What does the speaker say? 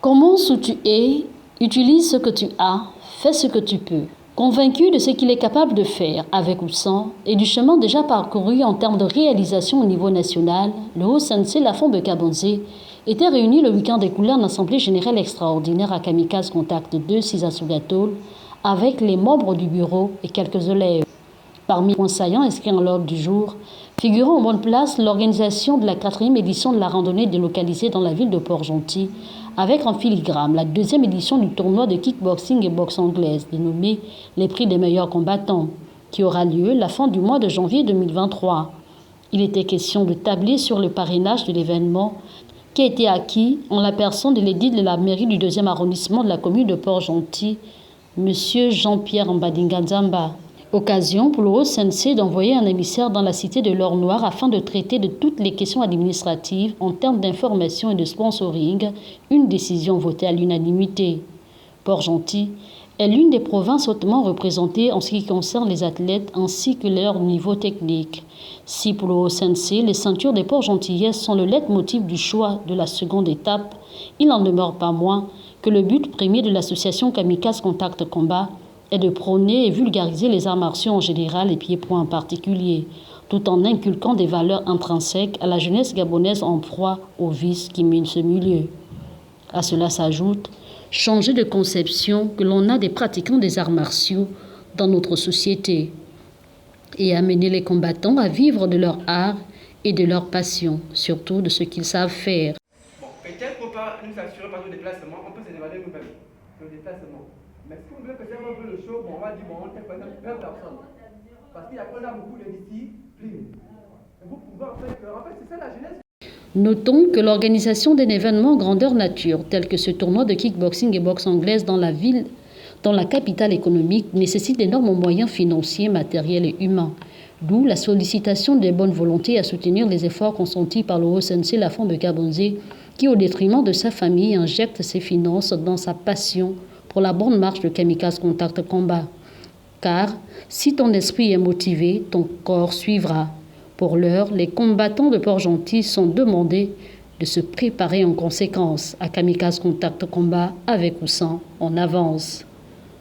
Commence où tu es, utilise ce que tu as, fais ce que tu peux. Convaincu de ce qu'il est capable de faire, avec ou sans, et du chemin déjà parcouru en termes de réalisation au niveau national, le Haut-Sensei Lafont Bekabonzi était réuni le week-end écoulé en Assemblée générale extraordinaire à Kamikaze Contact 2, Sisasugatol, avec les membres du bureau et quelques élèves. Parmi les points saillants inscrits en l'ordre du jour, figurant en bonne place l'organisation de la 4e édition de la randonnée délocalisée dans la ville de Port-Gentil, avec en filigrane la 2e édition du tournoi de kickboxing et boxe anglaise, dénommé les prix des meilleurs combattants, qui aura lieu la fin du mois de janvier 2023. Il était question de tabler sur le parrainage de l'événement qui a été acquis en la personne de l'édile de la mairie du 2e arrondissement de la commune de Port-Gentil, M. Jean-Pierre Mbadinganzamba. Occasion pour le Haut-Sensei d'envoyer un émissaire dans la cité de l'Or-Noir afin de traiter de toutes les questions administratives en termes d'information et de sponsoring, une décision votée à l'unanimité. Port-Gentil est l'une des provinces hautement représentées en ce qui concerne les athlètes ainsi que leur niveau technique. Si pour le Haut-Sensei, les ceintures des Port-Gentillais sont le leitmotiv du choix de la seconde étape, il n'en demeure pas moins que le but premier de l'association Kamikaze Contact Combat est de prôner et vulgariser les arts martiaux en général et pieds-points en particulier, tout en inculquant des valeurs intrinsèques à la jeunesse gabonaise en proie aux vices qui minent ce milieu. À cela s'ajoute changer de conception que l'on a des pratiquants des arts martiaux dans notre société et amener les combattants à vivre de leur art et de leur passion, surtout de ce qu'ils savent faire. Bon, peut-être pour pas nous assurer par nos déplacements, on peut s'évaluer nous-mêmes, nos déplacements. Mais si on veut que ça un peu le show, bon, on va dire, bon, on fait par exemple 20 personnes. Parce qu'il y a pas là beaucoup de disciplines. Vous pouvez en fait c'est ça la jeunesse. Notons que l'organisation d'un événement grandeur nature, tel que ce tournoi de kickboxing et boxe anglaise dans la capitale économique, nécessite d'énormes moyens financiers, matériels et humains. D'où la sollicitation des bonnes volontés à soutenir les efforts consentis par le Haut-Sensei Lafont Bekabonzi, qui, au détriment de sa famille, injecte ses finances dans sa passion pour la bonne marche de Kamikaze Contact Combat. Car si ton esprit est motivé, ton corps suivra. Pour l'heure, les combattants de Port-Gentil sont demandés de se préparer en conséquence à Kamikaze Contact Combat avec ou sans, on avance.